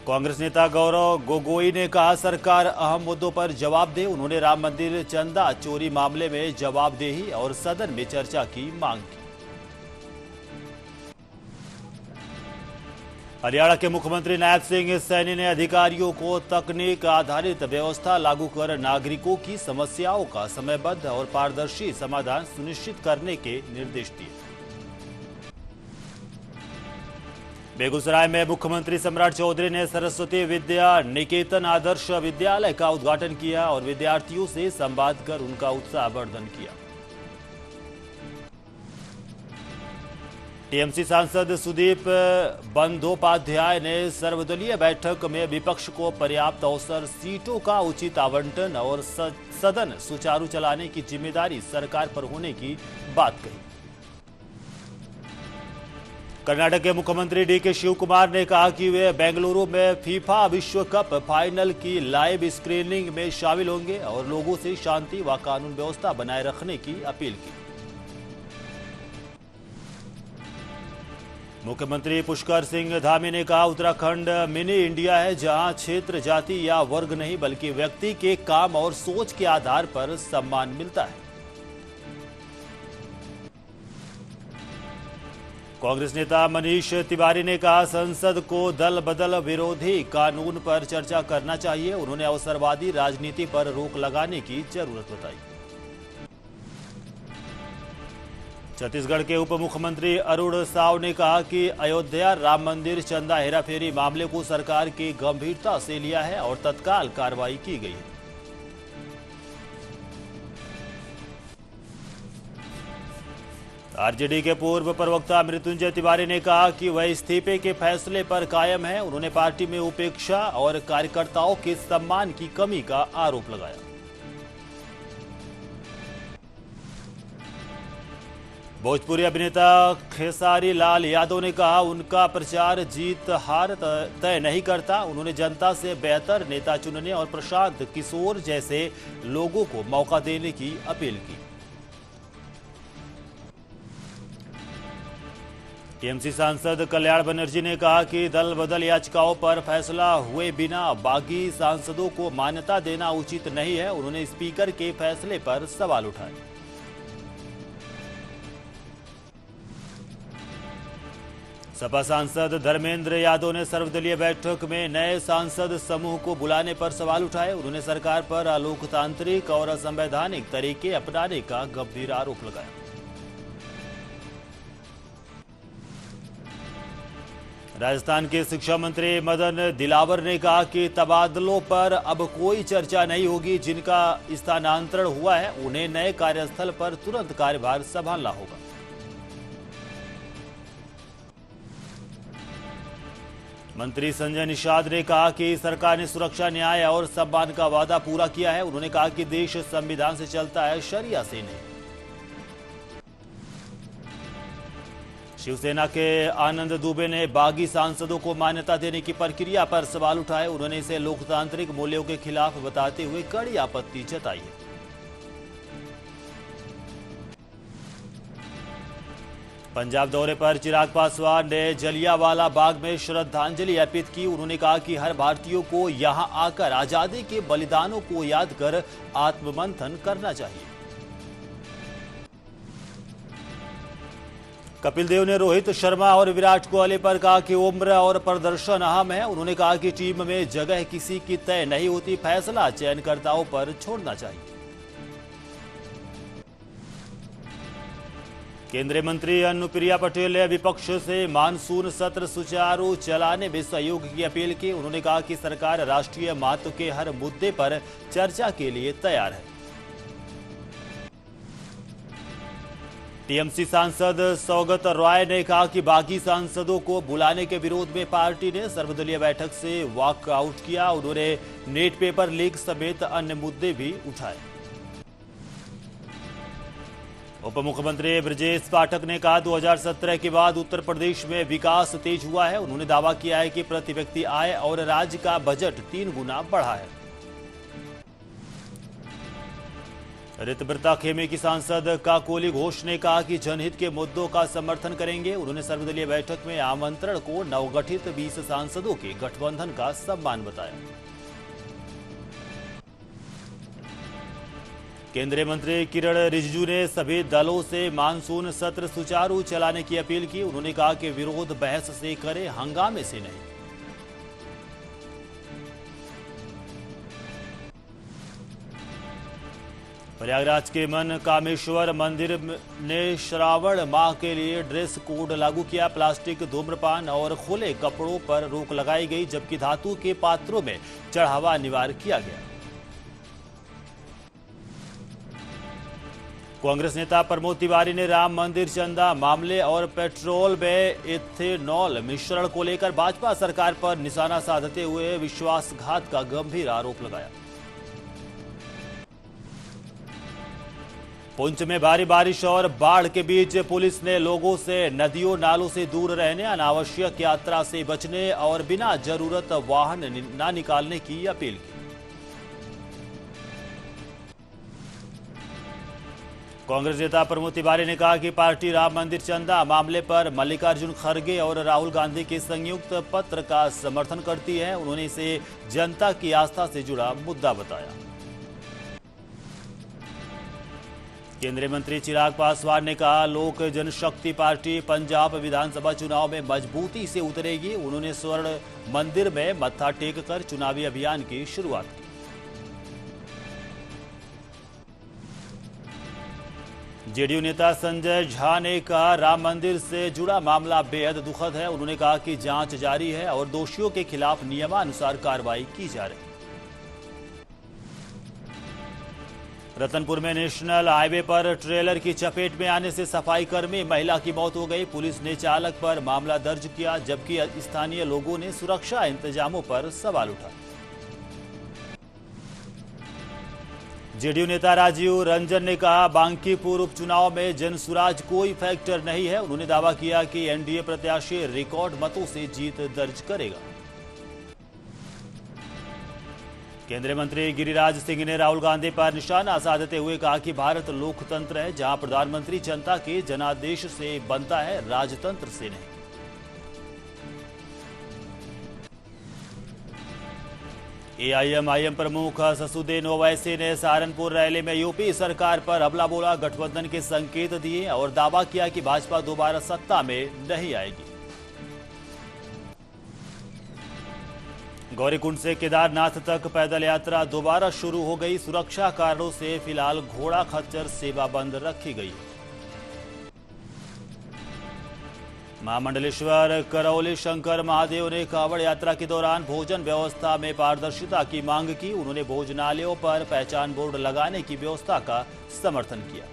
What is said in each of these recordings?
कांग्रेस नेता गौरव गोगोई ने कहा सरकार अहम मुद्दों पर जवाब दे। उन्होंने राम मंदिर चंदा चोरी मामले में जवाबदेही और सदन में चर्चा की मांग की। हरियाणा के मुख्यमंत्री नायब सिंह सैनी ने अधिकारियों को तकनीक आधारित व्यवस्था लागू कर नागरिकों की समस्याओं का समयबद्ध और पारदर्शी समाधान सुनिश्चित करने के निर्देश दिए। बेगूसराय में मुख्यमंत्री सम्राट चौधरी ने सरस्वती विद्या निकेतन आदर्श विद्यालय का उद्घाटन किया और विद्यार्थियों से संवाद कर उनका उत्साहवर्धन किया। टीएमसी सांसद सुदीप बंदोपाध्याय ने सर्वदलीय बैठक में विपक्ष को पर्याप्त अवसर, सीटों का उचित आवंटन और सदन सुचारू चलाने की जिम्मेदारी सरकार पर होने की बात कही। कर्नाटक के मुख्यमंत्री डीके शिव कुमार ने कहा कि वे बेंगलुरु में फीफा विश्व कप फाइनल की लाइव स्क्रीनिंग में शामिल होंगे और लोगों से शांति व कानून व्यवस्था बनाए रखने की अपील की। मुख्यमंत्री पुष्कर सिंह धामी ने कहा उत्तराखंड मिनी इंडिया है, जहां क्षेत्र, जाति या वर्ग नहीं बल्कि व्यक्ति के काम और सोच के आधार पर सम्मान मिलता है। कांग्रेस नेता मनीष तिवारी ने कहा संसद को दल बदल विरोधी कानून पर चर्चा करना चाहिए। उन्होंने अवसरवादी राजनीति पर रोक लगाने की जरूरत बताई। छत्तीसगढ़ के उप मुख्यमंत्री अरुण साव ने कहा कि अयोध्या राम मंदिर चंदा हेराफेरी मामले को सरकार की गंभीरता से लिया है और तत्काल कार्रवाई की गई है। आरजेडी के पूर्व प्रवक्ता मृत्युंजय तिवारी ने कहा कि वह इस्तीफे के फैसले पर कायम है। उन्होंने पार्टी में उपेक्षा और कार्यकर्ताओं के सम्मान की कमी का आरोप लगाया। भोजपुरी अभिनेता खेसारी लाल यादव ने कहा उनका प्रचार जीत हार तय नहीं करता। उन्होंने जनता से बेहतर नेता चुनने और प्रशांत किशोर जैसे लोगों को मौका देने की अपील की। टीएमसी सांसद कल्याण बनर्जी ने कहा कि दल बदल याचिकाओं पर फैसला हुए बिना बागी सांसदों को मान्यता देना उचित नहीं है। उन्होंने स्पीकर के फैसले पर सवाल उठाए। सपा सांसद धर्मेंद्र यादव ने सर्वदलीय बैठक में नए सांसद समूह को बुलाने पर सवाल उठाए। उन्होंने सरकार पर अलोकतांत्रिक और असंवैधानिक तरीके अपनाने का गंभीर आरोप लगाया। राजस्थान के शिक्षा मंत्री मदन दिलावर ने कहा कि तबादलों पर अब कोई चर्चा नहीं होगी। जिनका स्थानांतरण हुआ है उन्हें नए कार्यस्थल पर तुरंत कार्यभार संभालना होगा। मंत्री संजय निषाद ने कहा कि सरकार ने सुरक्षा, न्याय और सम्मान का वादा पूरा किया है। उन्होंने कहा कि देश संविधान से चलता है, शरिया से नहीं। शिवसेना के आनंद दुबे ने बागी सांसदों को मान्यता देने की प्रक्रिया पर सवाल उठाए। उन्होंने इसे लोकतांत्रिक मूल्यों के खिलाफ बताते हुए कड़ी आपत्ति जताई है। पंजाब दौरे पर चिराग पासवान ने जलियांवाला बाग में श्रद्धांजलि अर्पित की। उन्होंने कहा कि हर भारतीय को यहां आकर आजादी के बलिदानों को याद कर आत्ममंथन करना चाहिए। कपिल देव ने रोहित शर्मा और विराट कोहली पर कहा कि उम्र और प्रदर्शन अहम है। उन्होंने कहा कि टीम में जगह किसी की तय नहीं होती, फैसला चयनकर्ताओं पर छोड़ना चाहिए। केंद्रीय मंत्री अनुप्रिया पटेल ने विपक्ष से मानसून सत्र सुचारू चलाने में सहयोग की अपील की। उन्होंने कहा कि सरकार राष्ट्रीय महत्व के हर मुद्दे पर चर्चा के लिए तैयार है। टीएमसी सांसद सौगत रॉय ने कहा कि बागी सांसदों को बुलाने के विरोध में पार्टी ने सर्वदलीय बैठक से वॉकआउट किया। उन्होंने नेट पेपर लीक समेत अन्य मुद्दे भी उठाए। उप मुख्यमंत्री ब्रजेश पाठक ने कहा 2017 के बाद उत्तर प्रदेश में विकास तेज हुआ है। उन्होंने दावा किया है कि प्रति व्यक्ति आय और राज्य का बजट 3 गुना बढ़ा है। ऋतव्रता खेमे की सांसद काकोली घोष ने कहा कि जनहित के मुद्दों का समर्थन करेंगे। उन्होंने सर्वदलीय बैठक में आमंत्रण को नवगठित 20 सांसदों के गठबंधन का सम्मान बताया। केंद्रीय मंत्री किरण रिजिजू ने सभी दलों से मानसून सत्र सुचारू चलाने की अपील की। उन्होंने कहा कि विरोध बहस से करे, हंगामे से नहीं। प्रयागराज के मन कामेश्वर मंदिर ने श्रावण माह के लिए ड्रेस कोड लागू किया। प्लास्टिक, धूम्रपान और खुले कपड़ों पर रोक लगाई गई, जबकि धातु के पात्रों में चढ़ावा अनिवार्य किया गया। कांग्रेस नेता प्रमोद तिवारी ने राम मंदिर चंदा मामले और पेट्रोल में इथेनॉल मिश्रण को लेकर भाजपा सरकार पर निशाना साधते हुए विश्वासघात का गंभीर आरोप लगाया। पुंछ में भारी बारिश और बाढ़ के बीच पुलिस ने लोगों से नदियों नालों से दूर रहने, अनावश्यक यात्रा से बचने और बिना जरूरत वाहन न निकालने की अपील की। कांग्रेस नेता प्रमोद तिवारी ने कहा कि पार्टी राम मंदिर चंदा मामले पर मल्लिकार्जुन खड़गे और राहुल गांधी के संयुक्त पत्र का समर्थन करती है। उन्होंने इसे जनता की आस्था से जुड़ा मुद्दा बताया। केंद्रीय मंत्री चिराग पासवान ने कहा, लोक जनशक्ति पार्टी पंजाब विधानसभा चुनाव में मजबूती से उतरेगी। उन्होंने स्वर्ण मंदिर में मत्था टेक कर चुनावी अभियान की शुरुआत की। जेडीयू नेता संजय झा ने कहा, राम मंदिर से जुड़ा मामला बेहद दुखद है। उन्होंने कहा कि जांच जारी है और दोषियों के खिलाफ नियमानुसार कार्रवाई की जा रही है। रतनपुर में नेशनल हाईवे पर ट्रेलर की चपेट में आने से सफाई कर्मी महिला की मौत हो गई। पुलिस ने चालक पर मामला दर्ज किया, जबकि स्थानीय लोगों ने सुरक्षा इंतजामों पर सवाल उठाए। जेडीयू नेता राजीव रंजन ने कहा, बांकीपुर उपचुनाव में जनसुराज कोई फैक्टर नहीं है। उन्होंने दावा किया कि एनडीए प्रत्याशी रिकॉर्ड मतों से जीत दर्ज करेगा। केंद्रीय मंत्री गिरिराज सिंह ने राहुल गांधी पर निशाना साधते हुए कहा कि भारत लोकतंत्र है, जहां प्रधानमंत्री जनता के जनादेश से बनता है, राजतंत्र से नहीं। एआईएमआईएम प्रमुख ससुद्दीन ओवैसी ने सहारनपुर रैली में यूपी सरकार पर हमला बोला, गठबंधन के संकेत दिए और दावा किया कि भाजपा दोबारा सत्ता में नहीं आएगी। गौरीकुंड से केदारनाथ तक पैदल यात्रा दोबारा शुरू हो गई। सुरक्षा कारणों से फिलहाल घोड़ा खच्चर सेवा बंद रखी गई। महामंडलेश्वर करौली शंकर महादेव ने कांवड़ यात्रा के दौरान भोजन व्यवस्था में पारदर्शिता की मांग की। उन्होंने भोजनालयों पर पहचान बोर्ड लगाने की व्यवस्था का समर्थन किया।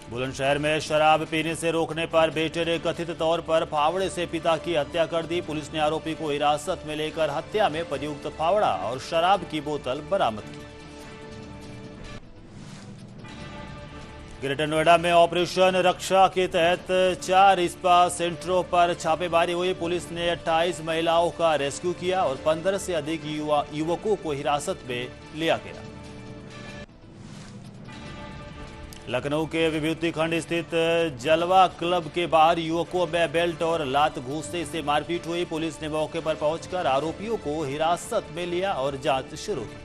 बुलंदशहर में शराब पीने से रोकने पर बेटे ने कथित तौर पर फावड़े से पिता की हत्या कर दी। पुलिस ने आरोपी को हिरासत में लेकर हत्या में प्रयुक्त फावड़ा और शराब की बोतल बरामद की। ग्रेटर नोएडा में ऑपरेशन रक्षा के तहत 4 स्पा सेंटरों पर छापेमारी हुई। पुलिस ने 28 महिलाओं का रेस्क्यू किया और 15 से अधिक युवकों को हिरासत में लिया गया। लखनऊ के विभूति खंड स्थित जलवा क्लब के बाहर युवकों में बेल्ट और लात घूंसने से मारपीट हुई। पुलिस ने मौके पर पहुंचकर आरोपियों को हिरासत में लिया और जांच शुरू की।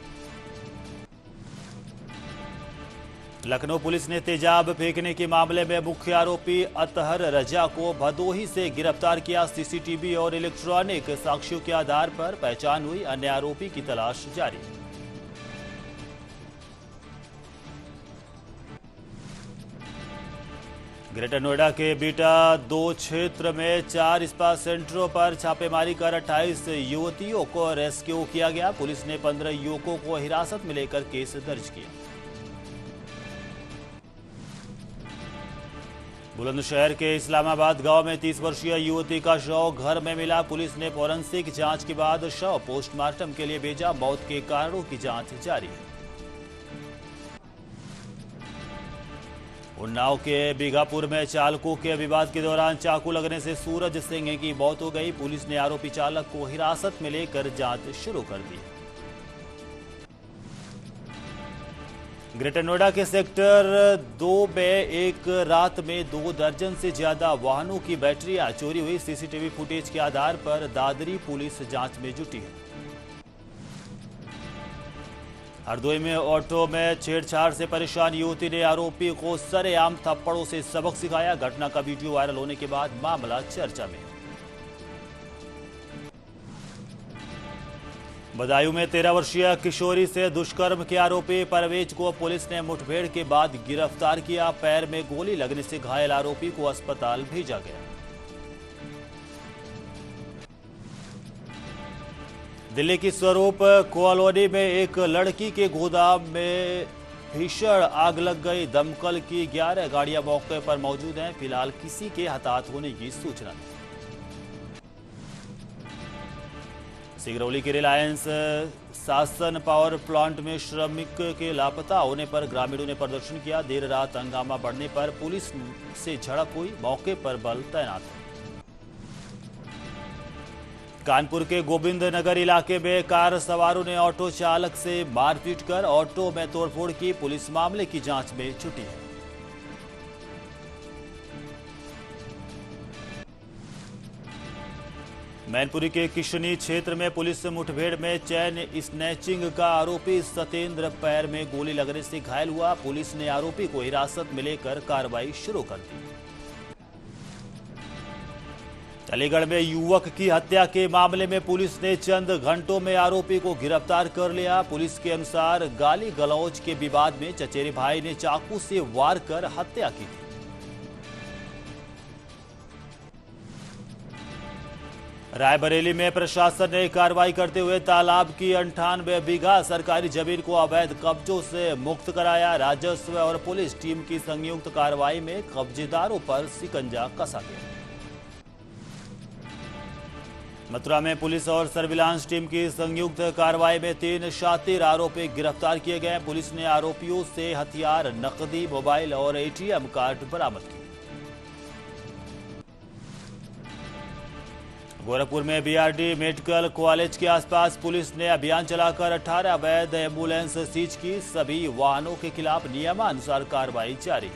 लखनऊ पुलिस ने तेजाब फेंकने के मामले में मुख्य आरोपी अतहर रजा को भदोही से गिरफ्तार किया। सीसीटीवी और इलेक्ट्रॉनिक साक्ष्यों के आधार पर पहचान हुई। अन्य आरोपी की तलाश जारी। ग्रेटर नोएडा के बीटा 2 क्षेत्र में 4 स्पा सेंटरों पर छापेमारी कर 28 युवतियों को रेस्क्यू किया गया। पुलिस ने 15 युवकों को हिरासत में लेकर केस दर्ज किया। बुलंदशहर के इस्लामाबाद गांव में 30 वर्षीय युवती का शव घर में मिला। पुलिस ने फोरेंसिक जांच के बाद शव पोस्टमार्टम के लिए भेजा। मौत के कारणों की जांच जारी है। उन्नाव के बीघापुर में चालकों के विवाद के दौरान चाकू लगने से सूरज सिंह की मौत हो गई। पुलिस ने आरोपी चालक को हिरासत में लेकर जांच शुरू कर दी। ग्रेटर नोएडा के सेक्टर 2 में एक रात में 2 दर्जन से ज्यादा वाहनों की बैटरियां चोरी हुई। सीसीटीवी फुटेज के आधार पर दादरी पुलिस जांच में जुटी है। हरदोई में ऑटो में छेड़छाड़ से परेशान युवती ने आरोपी को सरेआम थप्पड़ों से सबक सिखाया। घटना का वीडियो वायरल होने के बाद मामला चर्चा में। बदायूं में 13 वर्षीय किशोरी से दुष्कर्म के आरोपी परवेज को पुलिस ने मुठभेड़ के बाद गिरफ्तार किया। पैर में गोली लगने से घायल आरोपी को अस्पताल भेजा गया। दिल्ली की स्वरूप कॉलोनी में एक लड़की के गोदाम में भीषण आग लग गई। दमकल की 11 गाड़ियां मौके पर मौजूद हैं। फिलहाल किसी के हताहत होने की सूचना नहीं। सिगरौली के रिलायंस शासन पावर प्लांट में श्रमिक के लापता होने पर ग्रामीणों ने प्रदर्शन किया। देर रात हंगामा बढ़ने पर पुलिस से झड़प हुई। मौके पर बल तैनात है। कानपुर के गोविंद नगर इलाके में कार सवारों ने ऑटो चालक से मारपीट कर ऑटो में तोड़फोड़ की। पुलिस मामले की जांच में जुटी है। मैनपुरी के किशनी क्षेत्र में पुलिस मुठभेड़ में चैन स्नैचिंग का आरोपी सतेंद्र पैर में गोली लगने से घायल हुआ। पुलिस ने आरोपी को हिरासत में लेकर कार्रवाई शुरू कर दी। अलीगढ़ में युवक की हत्या के मामले में पुलिस ने चंद घंटों में आरोपी को गिरफ्तार कर लिया। पुलिस के अनुसार गाली गलौज के विवाद में चचेरे भाई ने चाकू से वार कर हत्या की थी। रायबरेली में प्रशासन ने कार्रवाई करते हुए तालाब की 98 बीघा सरकारी जमीन को अवैध कब्जों से मुक्त कराया। राजस्व और पुलिस टीम की संयुक्त कार्रवाई में कब्जेदारों पर शिकंजा कसा गया। मथुरा में पुलिस और सर्विलांस टीम की संयुक्त कार्रवाई में 3 शातिर आरोपी गिरफ्तार किए गए। पुलिस ने आरोपियों से हथियार, नकदी, मोबाइल और एटीएम कार्ड बरामद किए। गोरखपुर में बीआरडी मेडिकल कॉलेज के आसपास पुलिस ने अभियान चलाकर 18 अवैध एम्बुलेंस सीज की। सभी वाहनों के खिलाफ नियमानुसार कार्रवाई जारी है।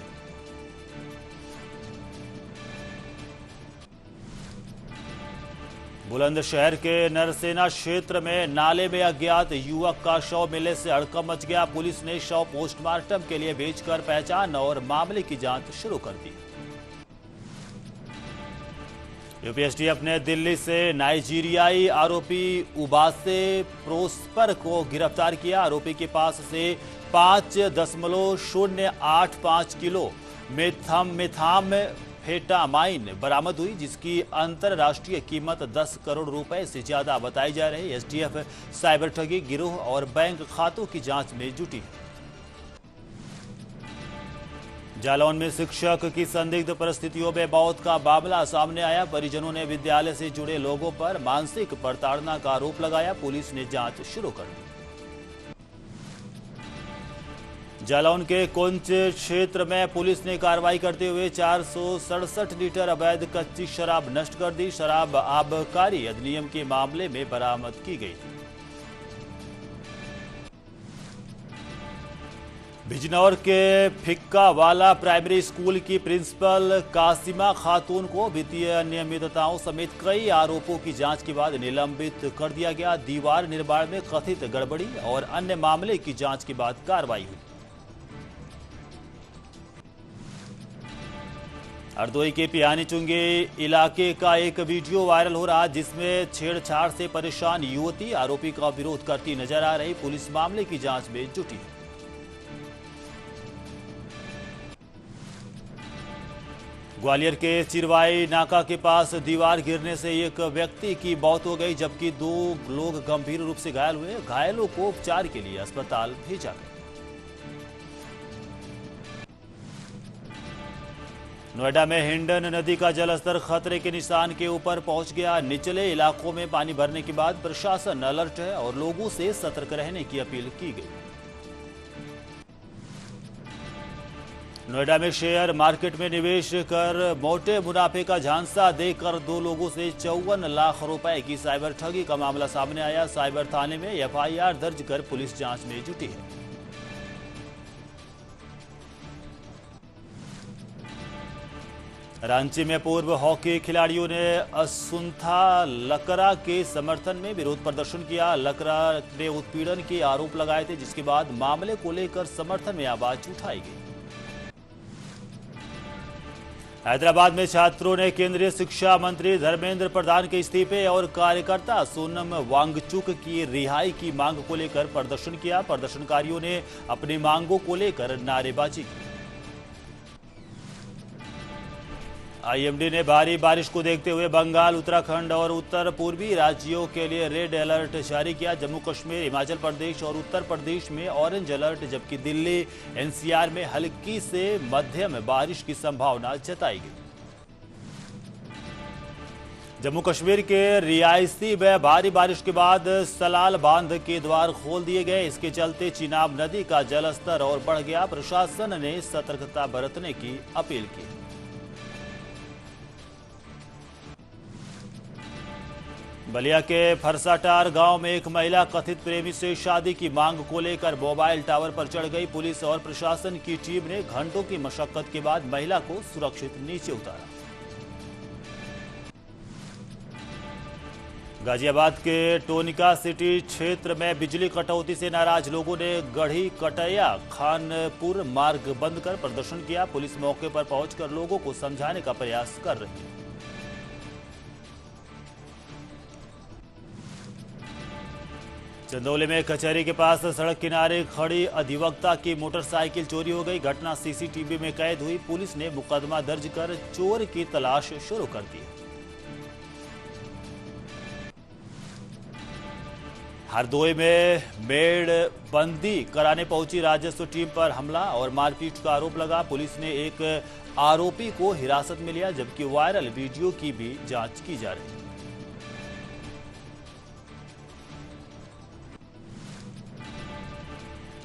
बुलंदशहर के नरसेना क्षेत्र में नाले में अज्ञात युवक का शव मिलने से हड़कंप मच गया। पुलिस ने शव पोस्टमार्टम के लिए भेजकर पहचान और मामले की जांच शुरू कर दी। यूपीएसटीएफ ने दिल्ली से नाइजीरियाई आरोपी उबासे प्रोस्पर को गिरफ्तार किया। आरोपी के पास से 5.085 किलो मेथाम्फेटामाइन बरामद हुई, जिसकी अंतरराष्ट्रीय कीमत 10 करोड़ रुपए से ज्यादा बताई जा रही है। एसटीएफ साइबर ठगी गिरोह और बैंक खातों की जांच में जुटी है। जालौन में शिक्षक की संदिग्ध परिस्थितियों में मौत का मामला सामने आया। परिजनों ने विद्यालय से जुड़े लोगों पर मानसिक प्रताड़ना का आरोप लगाया। पुलिस ने जांच शुरू कर दी। जालौन के कुंच क्षेत्र में पुलिस ने कार्रवाई करते हुए 467 लीटर अवैध कच्ची शराब नष्ट कर दी। शराब आबकारी अधिनियम के मामले में बरामद की गई थी। बिजनौर के फिक्कावाला प्राइमरी स्कूल की प्रिंसिपल कासिमा खातून को वित्तीय अनियमितताओं समेत कई आरोपों की जांच के बाद निलंबित कर दिया गया। दीवार निर्माण में कथित गड़बड़ी और अन्य मामले की जांच के बाद कार्रवाई हुई। हरदोई के पियानी चुंगे इलाके का एक वीडियो वायरल हो रहा, जिसमें छेड़छाड़ से परेशान युवती आरोपी का विरोध करती नजर आ रही। पुलिस मामले की जांच में जुटी है। ग्वालियर के चिरवाई नाका के पास दीवार गिरने से एक व्यक्ति की मौत हो गई, जबकि 2 लोग गंभीर रूप से घायल हुए। घायलों को उपचार के लिए अस्पताल भेजा गया। नोएडा में हिंडन नदी का जलस्तर खतरे के निशान के ऊपर पहुंच गया। निचले इलाकों में पानी भरने के बाद प्रशासन अलर्ट है और लोगों से सतर्क रहने की अपील की गई। नोएडा में शेयर मार्केट में निवेश कर मोटे मुनाफे का झांसा देकर 2 लोगों से 54 लाख रुपए की साइबर ठगी का मामला सामने आया। साइबर थाने में एफआईआर दर्ज कर पुलिस जांच में जुटी है। रांची में पूर्व हॉकी खिलाड़ियों ने असुंथा लकरा के समर्थन में विरोध प्रदर्शन किया। लकरा ने उत्पीड़न के आरोप लगाए थे, जिसके बाद मामले को लेकर समर्थन में आवाज उठाई गई। हैदराबाद में छात्रों ने केंद्रीय शिक्षा मंत्री धर्मेंद्र प्रधान के इस्तीफे और कार्यकर्ता सोनम वांगचुक की रिहाई की मांग को लेकर प्रदर्शन किया। प्रदर्शनकारियों ने अपनी मांगों को लेकर नारेबाजी की। आईएमडी ने भारी बारिश को देखते हुए बंगाल, उत्तराखंड और उत्तर पूर्वी राज्यों के लिए रेड अलर्ट जारी किया। जम्मू कश्मीर, हिमाचल प्रदेश और उत्तर प्रदेश में ऑरेंज अलर्ट, जबकि दिल्ली, एनसीआर में हल्की से मध्यम बारिश की संभावना जताई गई। जम्मू कश्मीर के रियासी में भारी बारिश के बाद सलाल बांध के द्वार खोल दिए गए। इसके चलते चिनाब नदी का जलस्तर और बढ़ गया। प्रशासन ने सतर्कता बरतने की अपील की। बलिया के फरसाटार गांव में एक महिला कथित प्रेमी से शादी की मांग को लेकर मोबाइल टावर पर चढ़ गई। पुलिस और प्रशासन की टीम ने घंटों की मशक्कत के बाद महिला को सुरक्षित नीचे उतारा। गाजियाबाद के टोनिका सिटी क्षेत्र में बिजली कटौती से नाराज लोगों ने गढ़ी कटैया खानपुर मार्ग बंद कर प्रदर्शन किया। पुलिस मौके पर पहुंचकर लोगों को समझाने का प्रयास कर रही है। चंदौली में कचहरी के पास सड़क किनारे खड़ी अधिवक्ता की मोटरसाइकिल चोरी हो गई। घटना सीसीटीवी में कैद हुई। पुलिस ने मुकदमा दर्ज कर चोर की तलाश शुरू कर दी। हरदोई में मेड़ बंदी कराने पहुंची राजस्व टीम पर हमला और मारपीट का आरोप लगा। पुलिस ने एक आरोपी को हिरासत में लिया, जबकि वायरल वीडियो की भी जांच की जा रही है।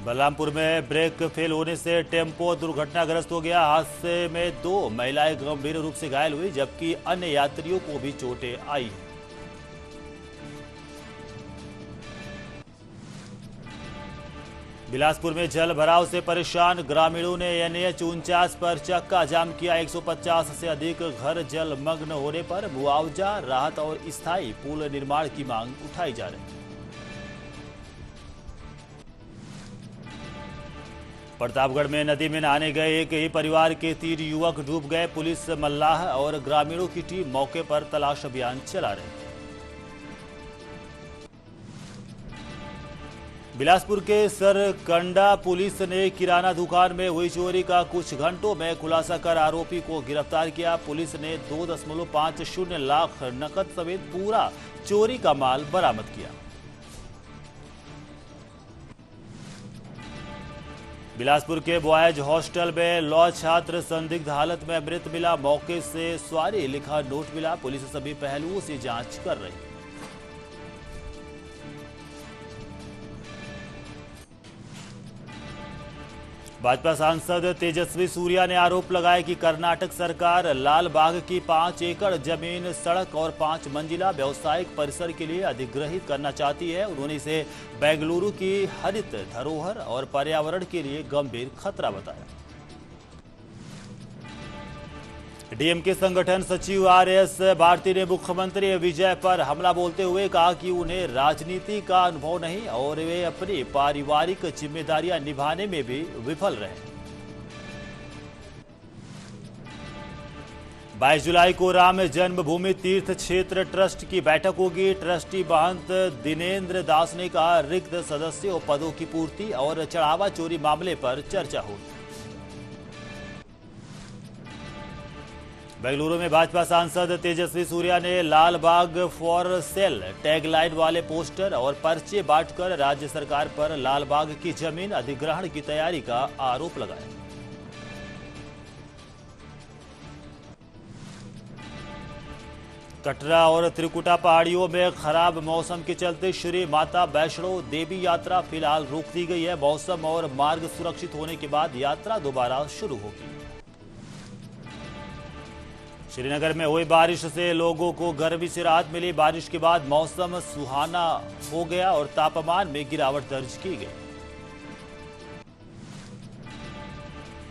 बलरामपुर में ब्रेक फेल होने से टेम्पो दुर्घटनाग्रस्त हो गया। हादसे में 2 महिलाएं गंभीर रूप से घायल हुई, जबकि अन्य यात्रियों को भी चोटें आई हैं। बिलासपुर में जल भराव से परेशान ग्रामीणों ने NH 49 पर चक्का जाम किया। 150 से अधिक घर जलमग्न होने पर मुआवजा, राहत और स्थायी पुल निर्माण की मांग उठाई जा रही है। प्रतापगढ़ में नदी में नहाने गए एक ही परिवार के 3 युवक डूब गए। पुलिस, मल्लाह और ग्रामीणों की टीम मौके पर तलाश अभियान चला रही है। बिलासपुर के सरकंडा पुलिस ने किराना दुकान में हुई चोरी का कुछ घंटों में खुलासा कर आरोपी को गिरफ्तार किया। पुलिस ने 2.50 लाख नकद समेत पूरा चोरी का माल बरामद किया। बिलासपुर के बॉयज हॉस्टल में लॉ छात्र संदिग्ध हालत में मृत मिला। मौके से सॉरी लिखा नोट मिला। पुलिस सभी पहलुओं से जांच कर रही है। भाजपा सांसद तेजस्वी सूर्या ने आरोप लगाया कि कर्नाटक सरकार लाल बाग की 5 एकड़ जमीन सड़क और 5 मंजिला व्यावसायिक परिसर के लिए अधिग्रहित करना चाहती है। उन्होंने इसे बेंगलुरु की हरित धरोहर और पर्यावरण के लिए गंभीर खतरा बताया। डीएमके संगठन सचिव RS भारती ने मुख्यमंत्री विजय पर हमला बोलते हुए कहा कि उन्हें राजनीति का अनुभव नहीं और वे अपनी पारिवारिक जिम्मेदारियां निभाने में भी विफल रहे। 22 जुलाई को राम जन्मभूमि तीर्थ क्षेत्र ट्रस्ट की बैठक होगी। ट्रस्टी महंत दिनेंद्र दास ने कहा, रिक्त सदस्यों पदों की पूर्ति और चढ़ावा चोरी मामले पर चर्चा होगी। बेंगलुरु में भाजपा सांसद तेजस्वी सूर्या ने लाल बाग फॉर सेल टैगलाइन वाले पोस्टर और पर्चे बांटकर राज्य सरकार पर लाल बाग की जमीन अधिग्रहण की तैयारी का आरोप लगाया। कटरा और त्रिकुटा पहाड़ियों में खराब मौसम के चलते श्री माता वैष्णो देवी यात्रा फिलहाल रोक दी गई है। मौसम और मार्ग सुरक्षित होने के बाद यात्रा दोबारा शुरू होगी। श्रीनगर में हुई बारिश से लोगों को गर्मी से राहत मिली। बारिश के बाद मौसम सुहाना हो गया और तापमान में गिरावट दर्ज की गई।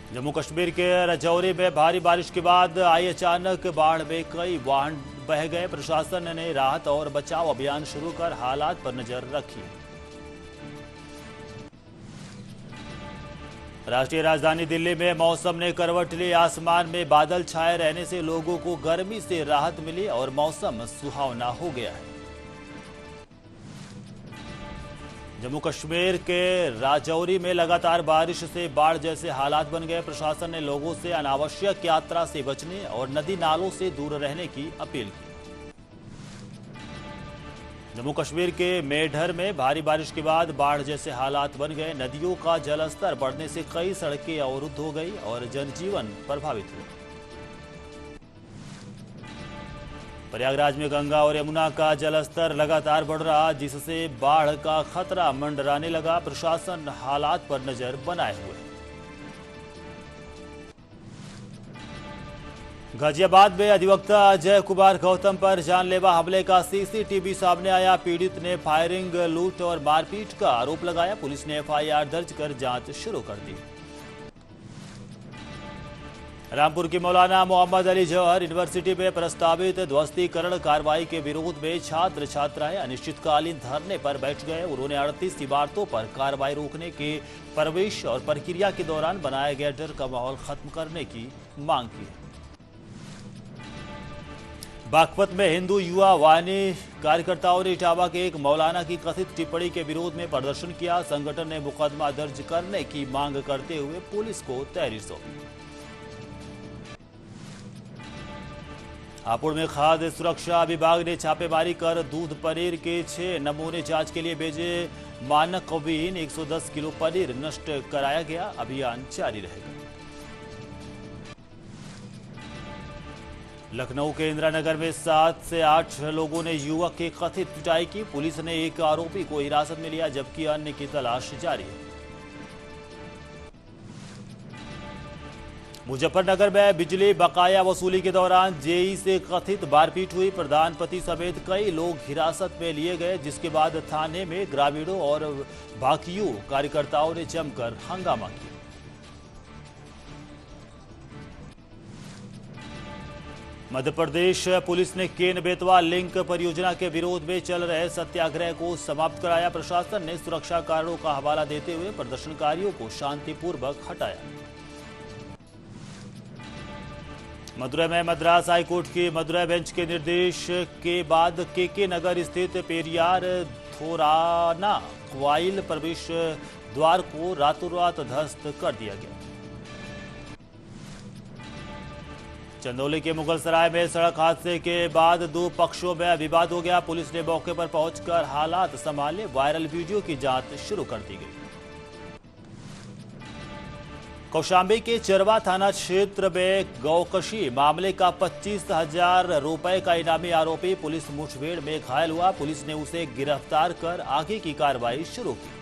जम्मू कश्मीर के राजौरी में भारी बारिश के बाद आई अचानक बाढ़ में कई वाहन बह गए। प्रशासन ने राहत और बचाव अभियान शुरू कर हालात पर नजर रखी। राष्ट्रीय राजधानी दिल्ली में मौसम ने करवट ली। आसमान में बादल छाए रहने से लोगों को गर्मी से राहत मिली और मौसम सुहावना हो गया है। जम्मू कश्मीर के राजौरी में लगातार बारिश से बाढ़ जैसे हालात बन गए। प्रशासन ने लोगों से अनावश्यक यात्रा से बचने और नदी नालों से दूर रहने की अपील की। जम्मू कश्मीर के मेढर में भारी बारिश के बाद बाढ़ जैसे हालात बन गए। नदियों का जलस्तर बढ़ने से कई सड़कें अवरुद्ध हो गई और जनजीवन प्रभावित हुआ। प्रयागराज में गंगा और यमुना का जलस्तर लगातार बढ़ रहा, जिससे बाढ़ का खतरा मंडराने लगा। प्रशासन हालात पर नजर बनाए हुए है। गाजियाबाद में अधिवक्ता अजय कुमार गौतम पर जानलेवा हमले का सीसीटीवी सामने आया। पीड़ित ने फायरिंग, लूट और मारपीट का आरोप लगाया। पुलिस ने एफआईआर दर्ज कर जांच शुरू कर दी। रामपुर की मौलाना मोहम्मद अली जौहर यूनिवर्सिटी में प्रस्तावित ध्वस्तीकरण कार्रवाई के विरोध में छात्र छात्राएं अनिश्चितकालीन धरने पर बैठ गए। उन्होंने 38 इमारतों पर कार्रवाई रोकने के प्रवेश और प्रक्रिया के दौरान बनाया गया डर का माहौल खत्म करने की मांग की। बागपत में हिंदू युवा वाहिनी कार्यकर्ताओं ने इटावा के एक मौलाना की कथित टिप्पणी के विरोध में प्रदर्शन किया। संगठन ने मुकदमा दर्ज करने की मांग करते हुए पुलिस को तहरीर सौंपी। हापुड़ में खाद्य सुरक्षा विभाग ने छापेमारी कर दूध पनीर के 6 नमूने जांच के लिए भेजे। मानकविहीन 110 किलो पनीर नष्ट कराया गया। अभियान जारी रहेगा। लखनऊ के इंदिरानगर में 7 से 8 लोगों ने युवक की कथित पिटाई की। पुलिस ने एक आरोपी को हिरासत में लिया, जबकि अन्य की तलाश जारी है। मुजफ्फरनगर में बिजली बकाया वसूली के दौरान जेई से कथित मारपीट हुई। प्रधान पति समेत कई लोग हिरासत में लिए गए, जिसके बाद थाने में ग्रामीणों और भाकियू कार्यकर्ताओं ने जमकर हंगामा किया। मध्य प्रदेश पुलिस ने केन बेतवा लिंक परियोजना के विरोध में चल रहे सत्याग्रह को समाप्त कराया। प्रशासन ने सुरक्षा कारणों का हवाला देते हुए प्रदर्शनकारियों को शांतिपूर्वक हटाया। मदुरै में मद्रास हाईकोर्ट की मदुरै बेंच के निर्देश के बाद केके नगर स्थित पेरियार थोराना क्वाइल प्रवेश द्वार को रातों रात ध्वस्त कर दिया गया। चंदौली के मुगलसराय में सड़क हादसे के बाद 2 पक्षों में विवाद हो गया। पुलिस ने मौके पर पहुंचकर हालात संभाले। वायरल वीडियो की जांच शुरू कर दी गई। कौशाम्बी के चरवा थाना क्षेत्र में गौकशी मामले का 25,000 रुपए का इनामी आरोपी पुलिस मुठभेड़ में घायल हुआ। पुलिस ने उसे गिरफ्तार कर आगे की कार्रवाई शुरू की।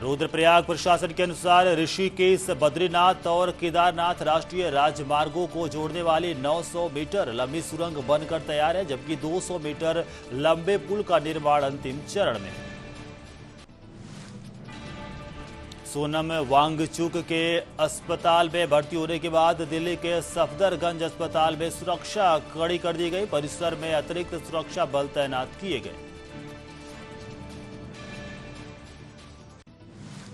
रुद्रप्रयाग प्रशासन के अनुसार ऋषिकेश, बद्रीनाथ और केदारनाथ राष्ट्रीय राजमार्गों को जोड़ने वाली 900 मीटर लंबी सुरंग बनकर तैयार है, जबकि 200 मीटर लंबे पुल का निर्माण अंतिम चरण में है। सोनम वांगचुक के अस्पताल में भर्ती होने के बाद दिल्ली के सफदरगंज अस्पताल में सुरक्षा कड़ी कर दी गई। परिसर में अतिरिक्त सुरक्षा बल तैनात किए गए।